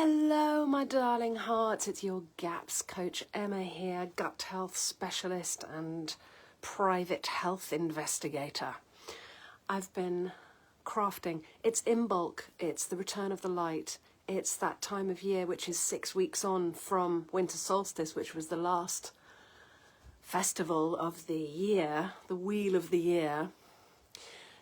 Hello, my darling hearts. It's your GAPS coach, Emma here, gut health specialist and private health investigator. I've been crafting. It's in bulk. It's the return of the light. It's that time of year which is 6 weeks on from winter solstice, which was the last festival of the year, the wheel of the year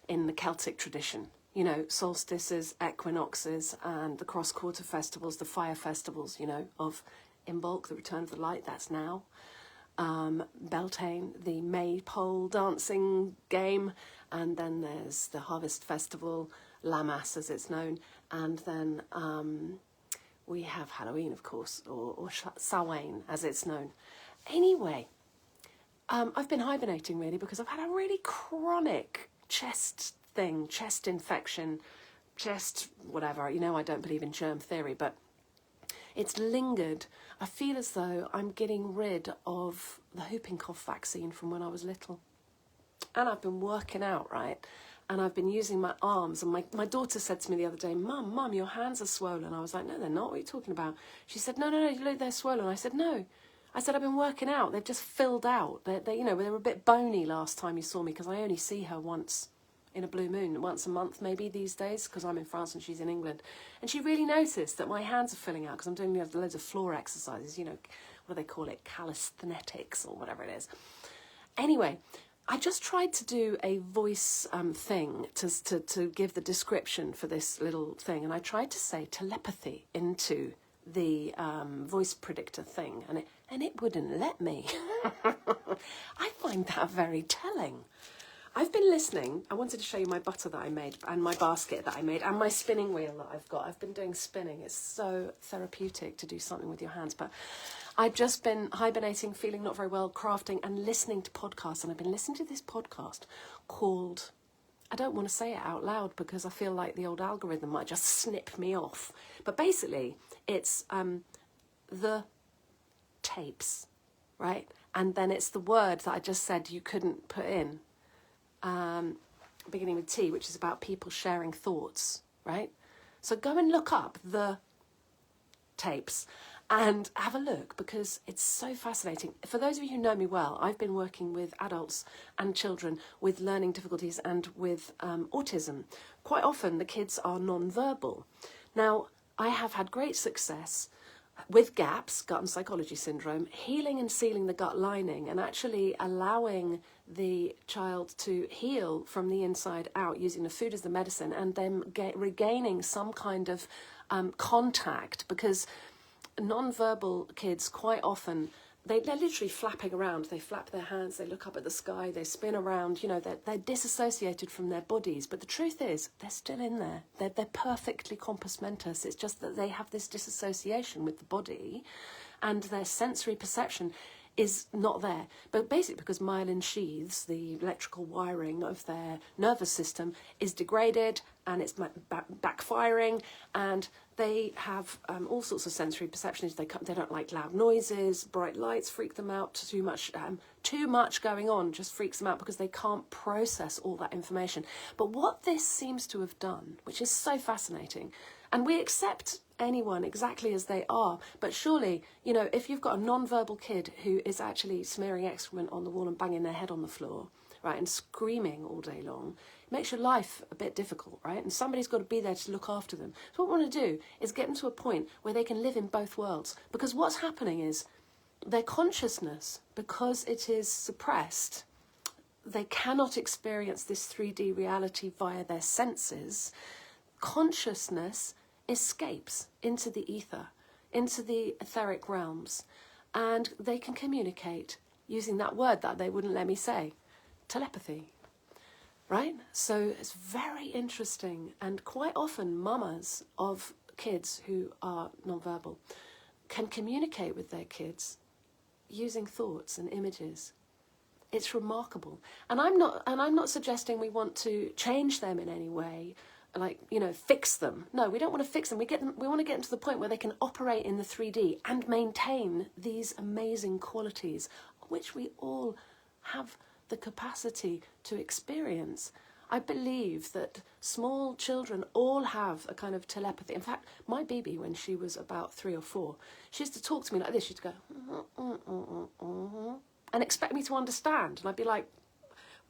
in the Celtic tradition. You know, solstices, equinoxes, and the cross-quarter festivals, the fire festivals, you know, of Imbolc, the return of the light, that's now. Beltane, the maypole dancing game, and then there's the harvest festival, Lammas as it's known, and then we have Halloween, of course, or Samhain as it's known. Anyway, I've been hibernating really because I've had a really chronic chest infection, chest whatever. You know, I don't believe in germ theory, but it's lingered. I feel as though I'm getting rid of the whooping cough vaccine from when I was little. And I've been working out, right? And I've been using my arms. And my daughter said to me the other day, Mum, your hands are swollen. I was like, no, they're not. What are you talking about? She said, no, look, they're swollen. I said, no. I said, I've been working out. They've just filled out. They you know, they were a bit bony last time you saw me because I only see her once in a blue moon, once a month maybe these days, because I'm in France and she's in England. And she really noticed that my hands are filling out because I'm doing loads of floor exercises, you know, what do they call it, calisthenics or whatever it is. Anyway, I just tried to do a voice thing to give the description for this little thing, and I tried to say telepathy into the voice predictor thing, and it wouldn't let me. I find that very telling. I've been listening. I wanted to show you my butter that I made and my basket that I made and my spinning wheel that I've got. I've been doing spinning. It's so therapeutic to do something with your hands. But I've just been hibernating, feeling not very well, crafting and listening to podcasts. And I've been listening to this podcast called, I don't want to say it out loud because I feel like the old algorithm might just snip me off. But basically, it's the tapes, right? And then it's the word that I just said you couldn't put in. Beginning with T, which is about people sharing thoughts, right? So go and look up the tapes and have a look because it's so fascinating. For those of you who know me well, I've been working with adults and children with learning difficulties and with autism. Quite often the kids are non-verbal. Now, I have had great success with GAPS, gut and psychology syndrome, healing and sealing the gut lining and actually allowing the child to heal from the inside out using the food as the medicine and then regaining some kind of contact, because non-verbal kids quite often, they're literally flapping around. They flap their hands, they look up at the sky, they spin around, you know, they're disassociated from their bodies. But the truth is, they're still in there. They're perfectly compos mentis. It's just that they have this disassociation with the body and their sensory perception is not there. But basically because myelin sheaths, the electrical wiring of their nervous system, is degraded and it's backfiring, and they have all sorts of sensory perceptions. They don't like loud noises, bright lights freak them out, too much going on just freaks them out because they can't process all that information. But what this seems to have done, which is so fascinating, and we accept anyone exactly as they are, but surely, you know, if you've got a non-verbal kid who is actually smearing excrement on the wall and banging their head on the floor, right, and screaming all day long, it makes your life a bit difficult, right? And somebody's got to be there to look after them. So what we want to do is get them to a point where they can live in both worlds, because what's happening is their consciousness, because it is suppressed, they cannot experience this 3D reality via their senses. Consciousness escapes into the ether, into the etheric realms, and they can communicate using that word that they wouldn't let me say, telepathy, right? So it's very interesting, and quite often mamas of kids who are nonverbal can communicate with their kids using thoughts and images. It's remarkable. And I'm not suggesting we want to change them in any way, like, you know, fix them. No, we don't want to fix them. We want to get them to the point where they can operate in the 3D and maintain these amazing qualities, which we all have the capacity to experience. I believe that small children all have a kind of telepathy. In fact, my baby, when she was about 3 or 4, she used to talk to me like this. She'd go, and expect me to understand. And I'd be like,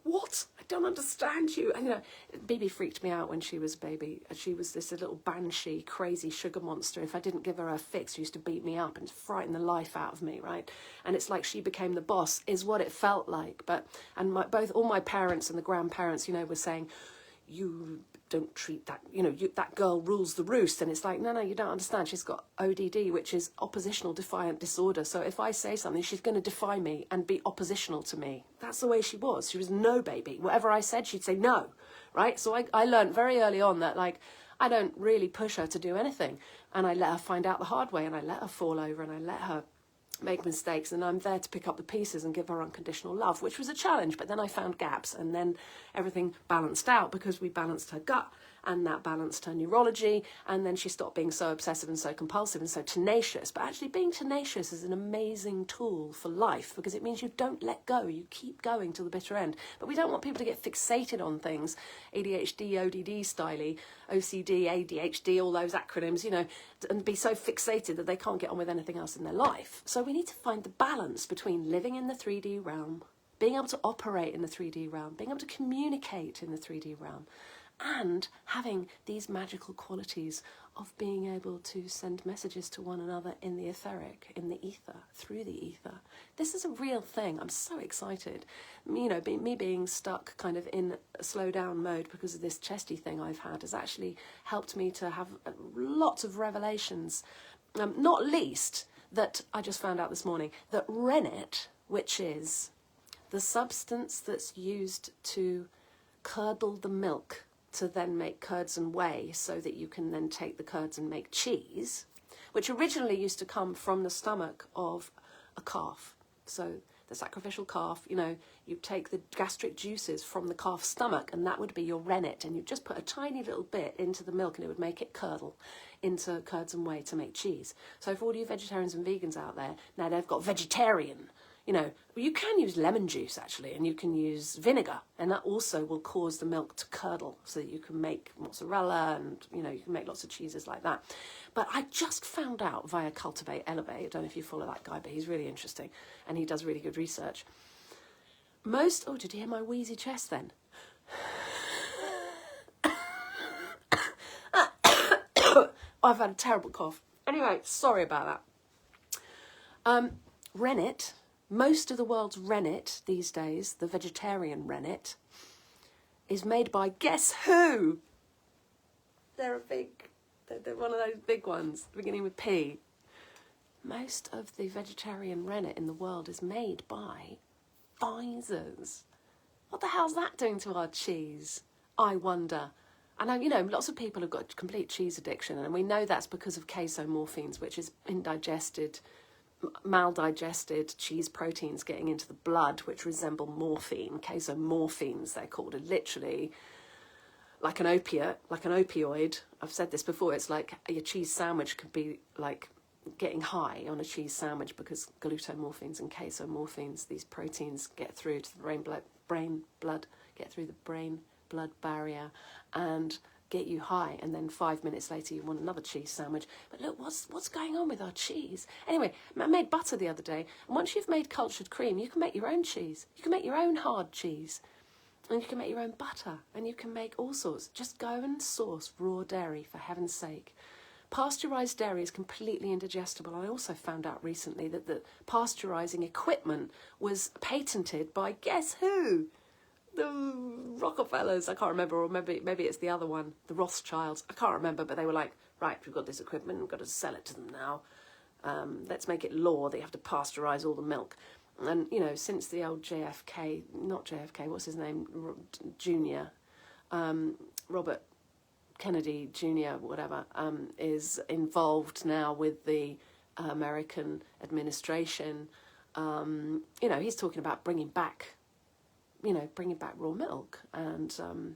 what? I don't understand you. And, Bibi freaked me out when she was a baby. She was this little banshee, crazy sugar monster. If I didn't give her a fix, she used to beat me up and frighten the life out of me, right? And it's like she became the boss, is what it felt like. All my parents and the grandparents, were saying, you don't treat that, that girl rules the roost. And it's like, no, you don't understand. She's got ODD, which is oppositional defiant disorder. So if I say something, she's going to defy me and be oppositional to me. That's the way she was. She was no baby. Whatever I said, she'd say no, right? So I learned very early on that, I don't really push her to do anything. And I let her find out the hard way, and I let her fall over, and I let her make mistakes, and I'm there to pick up the pieces and give her unconditional love, which was a challenge. But then I found gaps, and then everything balanced out because we balanced her gut, and that balanced her neurology, and then she stopped being so obsessive and so compulsive and so tenacious. But actually being tenacious is an amazing tool for life, because it means you don't let go, you keep going till the bitter end. But we don't want people to get fixated on things, ADHD, ODD styly, OCD, ADHD, all those acronyms, and be so fixated that they can't get on with anything else in their life. So we need to find the balance between living in the 3D realm, being able to operate in the 3D realm, being able to communicate in the 3D realm, and having these magical qualities of being able to send messages to one another in the etheric, in the ether, through the ether. This is a real thing. I'm so excited. Me being stuck kind of in a slow down mode because of this chesty thing I've had has actually helped me to have lots of revelations. Not least that I just found out this morning that Rennett, which is the substance that's used to curdle the milk to then make curds and whey so that you can then take the curds and make cheese, which originally used to come from the stomach of a calf. So the sacrificial calf, you take the gastric juices from the calf's stomach, and that would be your rennet, and you just put a tiny little bit into the milk and it would make it curdle into curds and whey to make cheese. So for all you vegetarians and vegans out there, now they've got vegetarian. You can use lemon juice actually, and you can use vinegar, and that also will cause the milk to curdle so that you can make mozzarella, and you can make lots of cheeses like that. But I just found out via Cultivate Elevate, I don't know if you follow that guy, but he's really interesting and he does really good research. Oh, did you hear my wheezy chest then? I've had a terrible cough. Anyway, sorry about that. Rennet. Most of the world's rennet these days, the vegetarian rennet, is made by guess who? They're one of those big ones, beginning with P. Most of the vegetarian rennet in the world is made by Pfizer's. What the hell's that doing to our cheese? I wonder. And lots of people have got complete cheese addiction, and we know that's because of casomorphines, which is maldigested cheese proteins getting into the blood, which resemble morphine. Casomorphines, they're called, are literally like an opiate, like an opioid. I've said this before. It's like your cheese sandwich could be like getting high on a cheese sandwich, because glutamorphines and casomorphines, these proteins get through to the get through the brain-blood barrier and get you high, and then 5 minutes later you want another cheese sandwich. But look, what's going on with our cheese? Anyway, I made butter the other day, and once you've made cultured cream, you can make your own cheese. You can make your own hard cheese, and you can make your own butter, and you can make all sorts. Just go and source raw dairy, for heaven's sake. Pasteurised dairy is completely indigestible. I also found out recently that the pasteurising equipment was patented by guess who? The Rockefellers, I can't remember, or maybe it's the other one, the Rothschilds, I can't remember, but they were like, right, we've got this equipment, we've got to sell it to them now. Let's make it law that you have to pasteurise all the milk. And, since the old not JFK, what's his name, Junior, Robert Kennedy Jr., whatever, is involved now with the American administration, he's talking about bringing back raw milk and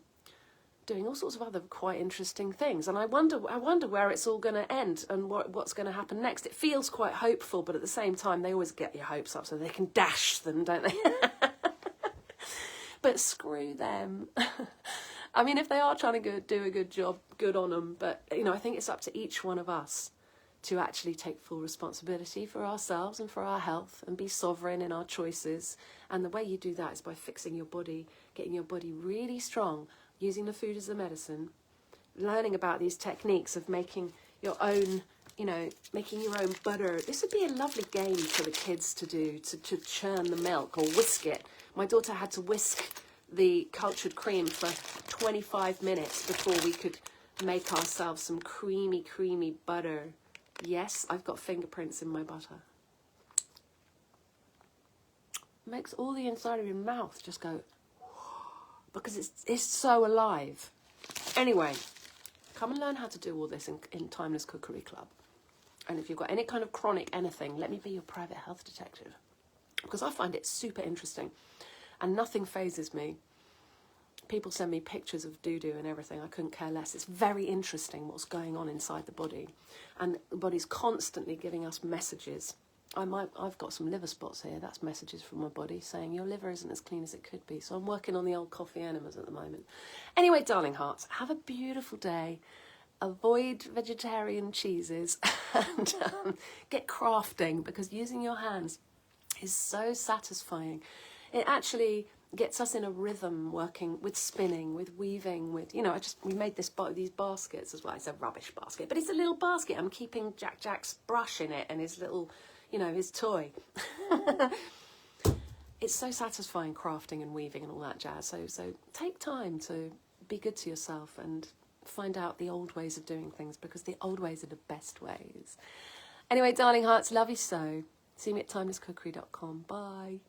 doing all sorts of other quite interesting things. And I wonder where it's all going to end and what's going to happen next. It feels quite hopeful, but at the same time, they always get your hopes up so they can dash them, don't they? But screw them. I mean, if they are trying to do a good job, good on them. But, you know, I think it's up to each one of us to actually take full responsibility for ourselves and for our health and be sovereign in our choices. And the way you do that is by fixing your body, getting your body really strong, using the food as a medicine, learning about these techniques of making your own, you know, making your own butter. This would be a lovely game for the kids to do, to churn the milk or whisk it. My daughter had to whisk the cultured cream for 25 minutes before we could make ourselves some creamy, creamy butter. Yes, I've got fingerprints in my butter. Makes all the inside of your mouth just go, because it's so alive. Anyway, come and learn how to do all this in Timeless Cookery Club. And if you've got any kind of chronic anything, let me be your private health detective, because I find it super interesting and nothing phases me. People send me pictures of doo-doo and everything. I couldn't care less. It's very interesting what's going on inside the body. And the body's constantly giving us messages. I've got some liver spots here. That's messages from my body saying your liver isn't as clean as it could be. So I'm working on the old coffee enemas at the moment. Anyway, darling hearts, have a beautiful day. Avoid vegetarian cheeses and get crafting, because using your hands is so satisfying. It actually gets us in a rhythm, working with spinning, with weaving, with, you know, we made these baskets as well. It's a rubbish basket, but it's a little basket. I'm keeping Jack's brush in it and his little, you know, his toy. It's so satisfying crafting and weaving and all that jazz. So take time to be good to yourself and find out the old ways of doing things, because the old ways are the best ways. Anyway, darling hearts, love you so. See me at timelesscookery.com. Bye.